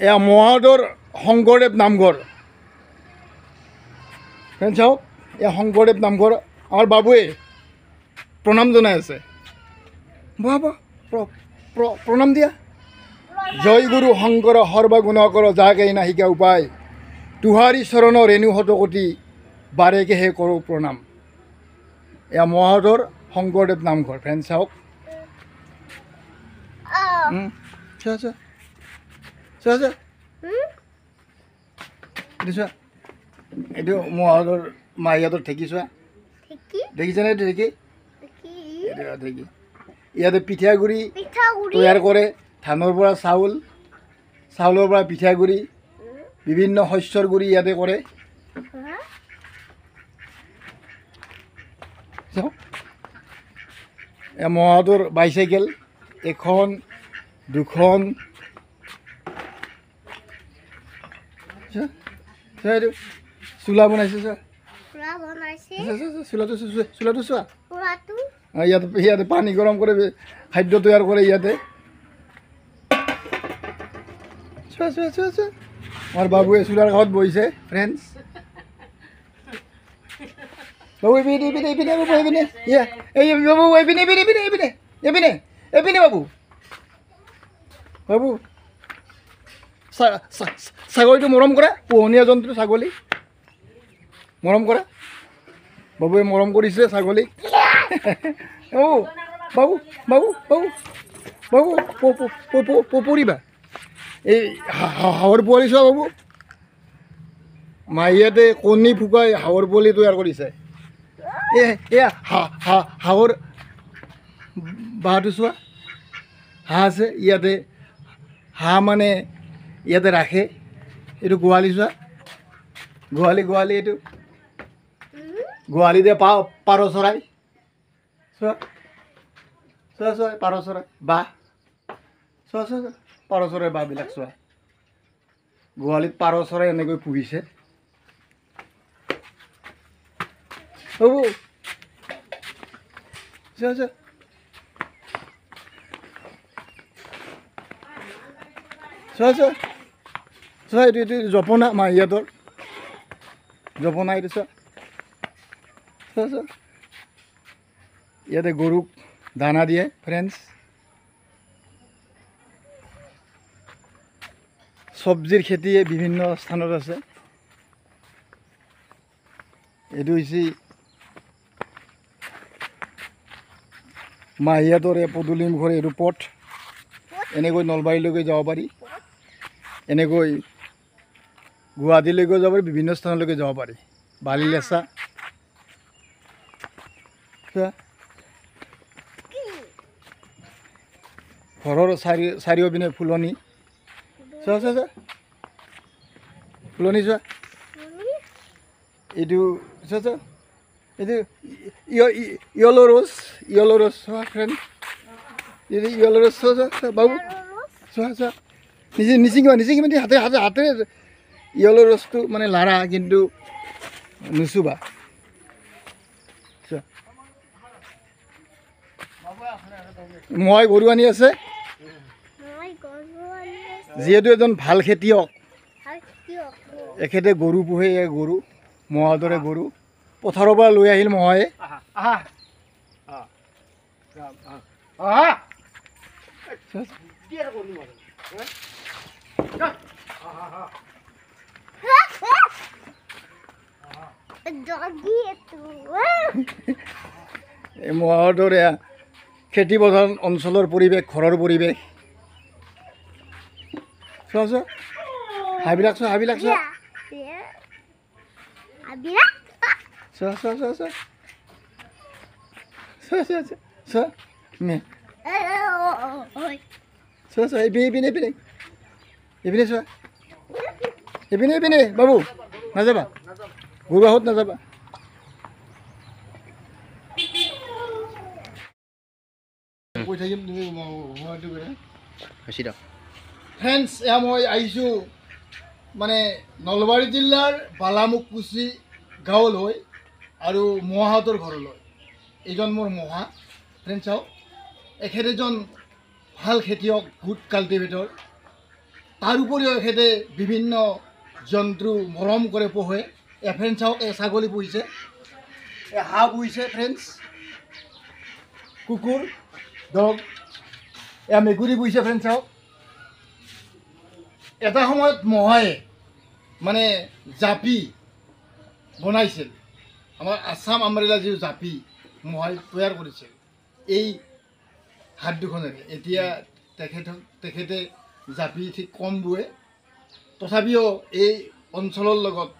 এয়া মহাদৰ শংকৰদেৱ নামঘৰ। ফ্ৰেণ্ড চাওক, এয়া শংকৰদেৱ নামঘৰ। আমাৰ বাবুৱে প্ৰণাম জনাই আছে। বাহ বাহ, প্ৰণাম দিয়া। জয় গুৰু শংকৰ সৰ্বগুণ কৰ যাকে নাহিকা উপায়, তোহাৰী চৰণ ৰেণু শতকোটি বাৰেকেহে কৰোঁ প্ৰণাম। এয়া মহাদৰ শংকৰদেৱ নামঘৰ। ফ্ৰেণ্ড চাওক, চোৱা চোৱা চোৱা চোৱা, এইটো চোৱা, এইটো মহাদৰ মাহীহঁতৰ ঢেঁকী চোৱা, দেখিছেনে? এইটো ঢেঁকী, এইটো ঢেঁকী। ইয়াতে পিঠাগুড়ি তৈয়াৰ কৰে, ধানৰ পৰা চাউল, চাউলৰ পৰা পিঠাগুড়ি, বিভিন্ন শস্যৰ গুড়ি ইয়াতে কৰে। এয়া মহাদৰ বাইচাইকেল, এখন দুখন, এইটো চোলা বনাইছে চোৱা, চোলাটো চোলাটো চোৱা। ইয়াতে ইয়াতে পানী গৰম কৰে, খাদ্য তৈয়াৰ কৰে ইয়াতে। চোৱা চোৱা চোৱা চোৱা, আমাৰ বাবুৱে চোলাৰ কাষত বহিছে। ফ্ৰেণ্ডছ, বাবু এইপিনে এইপিনে এইপিনে, বাবু এইপিনে, এই বাবু এইপিনে এইপিনে এইপিনে এইপিনে এইপিনে এইপিনে, বাবু বাবু ছাগলীটো মৰম কৰা, পোহনীয়া জন্তু ছাগলী মৰম কৰা। বাবুৱে মৰম কৰিছে ছাগলীক। বাবু বাবু বাবু বাবু বাবু পৰিবা। এই হাঁহৰ পোৱালি চোৱা বাবু, মাহীহঁতে কণী ফুকাই হাঁহৰ পোৱালি তৈয়াৰ কৰিছে। এয়া হাঁহৰ বাঁহটো চোৱা, হাঁহ আছে ইয়াতে, হাঁহ মানে ইয়াতে ৰাখে। এইটো গোহালি চোৱা, গোহালি গোহালি, এইটো গোহালিতে পাৰ চৰাই চোৱা চোৱা চোৱা, পাৰ চৰাই বাঁহ চোৱা চোৱা, পাৰ চৰাই বাঁহবিলাক চোৱা। গোহালিত পাৰ চৰাই এনেকৈ পুহিছে। বাবু চোৱা চোৱা চোৱা চোৱা চোৱা, এইটো এইটো জপনা, মাহীহঁতৰ জপনা, এইটো চোৱা চোৱা চোৱা। ইয়াতে গৰুক দানা দিয়ে। ফ্ৰেণ্ডছ, চব্জিৰ খেতি বিভিন্ন স্থানত আছে। এইটো হৈছে মাহীহঁতৰ পদূলিমুখৰ এইটো পথ। এনেকৈ নলবাৰীলৈকে যাব পাৰি, এনেকৈ গুৱাহাটীলৈকে যাব পাৰি, বিভিন্ন স্থানলৈকে যাব পাৰি। বালিলেচা চোৱা, ঘৰৰ চাৰিওপিনে ফুলনি চোৱা চোৱা চোৱা, ফুলনি চোৱা। এইটো চোৱা চোৱা, এইটো য়েলো ৰ'জ, য়েলো ৰ'জ চোৱা ফ্ৰেণ্ড, এইটো য়েলো ৰ'জ চোৱা চোৱা চোৱা। বাবু চোৱা চোৱা, নিচিঙিবা নিচিঙিবা, হাতে হাতে হাতেৰে। য়েলো ৰ'জটো মানে লাৰা, কিন্তু নুচুবা। চোৱা, মই গৰু আনি আছে, যিহেতু এজন ভাল খেতিয়ক, এখেতে গৰু পোহে। গৰু মহাদৰে গৰু পথাৰৰ পৰা লৈ আহিল মহায়ে। এই মহাদৰে খেতি পথাৰ অঞ্চলৰ পৰিৱেশ, ঘৰৰ পৰিৱেশ চোৱা চোৱা, হাঁহবিলাক চোৱা, হাঁহবিলাক চোৱা চোৱা চোৱা চোৱা চোৱা চোৱা চোৱা চোৱা চোৱা চোৱা, এইপিনে এইপিনে এইপিনে এইপিনে চোৱা, এইপিনে এইপিনে। বাবু নাযাবা, গৰু বাহত নাযাবা। কৈ থাকিম তুমি ফ্ৰেণ্ডছ, এয়া মই আহিছোঁ মানে নলবাৰী জিলাৰ বালামুখকুচি গাঁৱলৈ আৰু মহাহঁতৰ ঘৰলৈ। এইজন মোৰ মহা। ফ্ৰেণ্ড চাওক, এখেত এজন ভাল খেতিয়ক, গুড কাল্টিভেটৰ। তাৰ উপৰিও এখেতে বিভিন্ন জন্তু মৰম কৰে পোহে ফ্ৰেণ্ডছ চাওক ছাগলী পুহিছে হাঁহ পুহিছে ফ্ৰেণ্ডছ কুকুৰ ডগ মেকুৰী পুহিছে ফ্ৰেণ্ডছ চাওক এটা সময়ত মহাই মানে জাপি বনাইছিল আমাৰ আছাম আমব্ৰেলা যি জাপি মহাই তৈয়াৰ কৰিছিল এই হাত দুখনেৰে এতিয়া তেখেতে জাপি ঠিক কম বোৱে তথাপিও এই অঞ্চলৰ লগত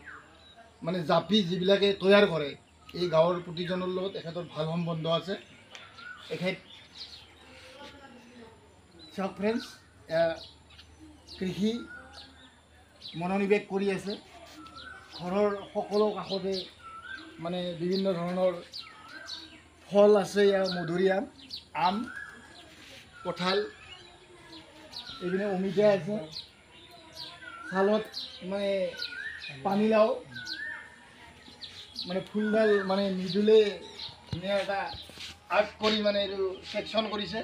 মানে জাপি যিবিলাকে তৈয়াৰ কৰে এই গাঁৱৰ প্ৰতিজনৰ লগত এখেতৰ ভাল সম্বন্ধ আছে এখেত চাওক ফ্ৰেণ্ডছ কৃষি মনোনিৱেশ কৰি আছে ঘৰৰ সকলো কাষতে মানে বিভিন্ন ধৰণৰ ফল আছে ইয়াৰ মধুৰিআম আম কঁঠাল এইপিনে অমিতা আছে শালত মানে পানীলাও মানে ফুলডাল মানে মৃদুলে ধুনীয়া এটা আৰ্ট কৰি মানে এইটো ছেকশ্যন কৰিছে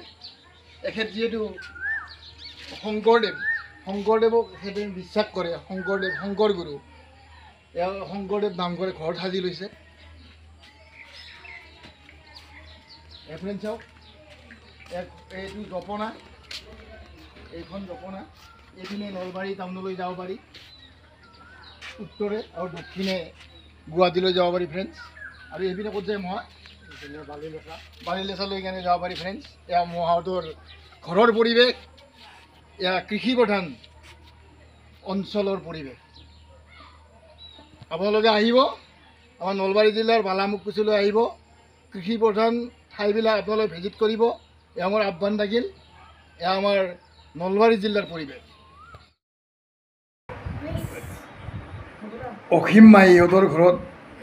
এখেত যিহেতু শংকৰদেৱক এখেতে বিশ্বাস কৰে শংকৰ গুৰু এওঁ শংকৰদেৱ নামঘৰে ঘৰত সাজি লৈছে ফ্ৰেণ্ড চাওক এইটো জপনা এইখন জপনা এইপিনে নলবাৰী টাউনলৈ যাব পাৰি উত্তৰে আৰু দক্ষিণে গুৱাহাটীলৈ যাব পাৰি ফ্ৰেণ্ডছ আৰু এইপিনে ক'ত যায় মহা বালিলেচালৈ কেনে যাব পাৰি ফ্ৰেণ্ডছ এয়া মহাহঁতৰ ঘৰৰ পৰিৱেশ এয়া কৃষি প্ৰধান অঞ্চলৰ পৰিৱেশ আপোনালোকে আহিব আমাৰ নলবাৰী জিলাৰ বালামুখকুছিলৈ আহিব কৃষি প্ৰধান ঠাইবিলাক আপোনালোকে ভিজিট কৰিব এয়া আমাৰ আহ্বান থাকিল এয়া আমাৰ নলবাৰী জিলাৰ পৰিৱেশ অসীম মাহীহঁতৰ ঘৰত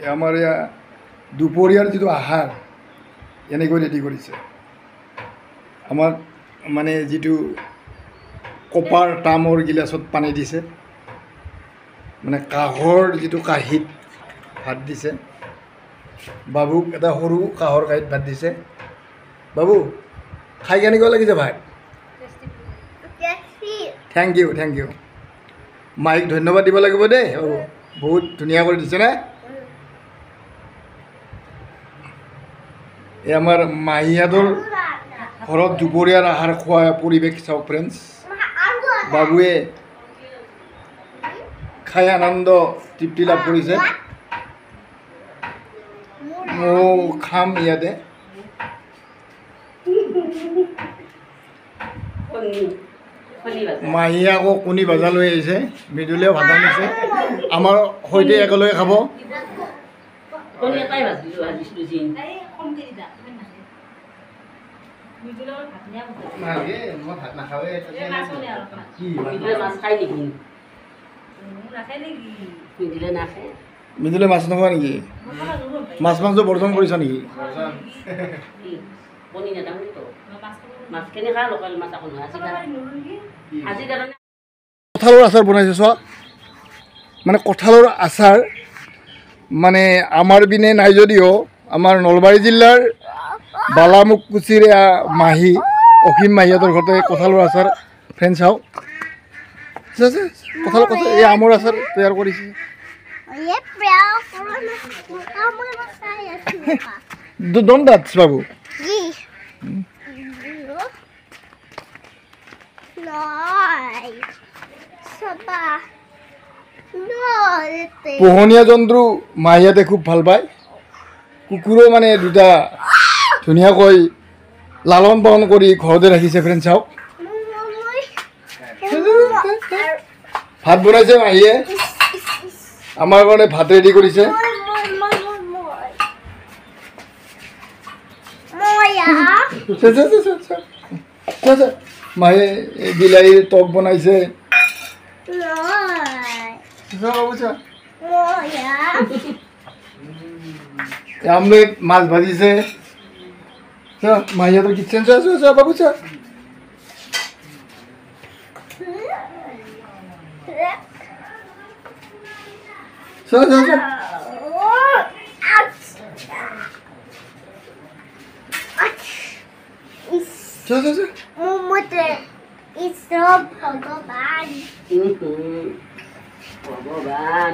আমাৰ এয়া দুপৰীয়াৰ যিটো আহাৰ এনেকৈ ৰেডি কৰিছে আমাৰ মানে যিটো কপাৰ তামৰ গিলাচত পানী দিছে মানে কাঁহৰ যিটো কাঁহীত ভাত দিছে বাবুক এটা সৰু কাঁহৰ কাঁহীত ভাত দিছে বাবু খাই কেনেকুৱা লাগিছে ভাই থেংক ইউ মাইক ধন্যবাদ দিব লাগিব দেই বাবু বহুত ধুনীয়া কৰি দিছেনে এই আমাৰ মাহীহঁতৰ ঘৰত দুপৰীয়াৰ আহাৰ খোৱা পৰিৱেশ চাওক ফ্ৰেণ্ডছ বাবুৱে খাই আনন্দ তৃপ্তি লাভ কৰিছে ময়ো খাম ইয়াতে মাহী আকৌ কণী ভাজা লৈ আহিছে মৃদুলেও ভাজা নিছে আমাৰ সৈতে একেলগে খাব মৃদুলে মাছ নোখোৱা নেকি মাছ মাংস বৰ্জন কৰিছা নেকি কঁঠালৰ আচাৰ বনাইছে চোৱা মানে কঁঠালৰ আচাৰ মানে আমাৰ পিনে নাই যদিও আমাৰ নলবাৰী জিলাৰ বালামুখকুছিৰ মাহী অসীম মাহীহঁতৰ ঘৰতে কঁঠালৰ আচাৰ ফ্ৰেণ্ড চাওক কঁঠালৰ এই আমৰ আচাৰ তৈয়াৰ কৰিছে ডোন্ট টাচ বাবু পোহনীয়া জন্তু মাহীহঁতে খুব ভাল পায় কুকুৰো মানে দুটা ধুনীয়াকৈ লালন পালন কৰি ঘৰতে ৰাখিছে ফ্ৰেণ্ড চাওক ভাত বনাইছে মাহীয়ে আমাৰ কাৰণে ভাত ৰেডি কৰিছে মায়ে বিলাহীৰ টক বনাইছে আমলেট মাছ ভাজিছে মাহিহঁতৰ কিটচেন চোৱা বাবু চোৱা ঈশ্বৰ ভগবান ভগবান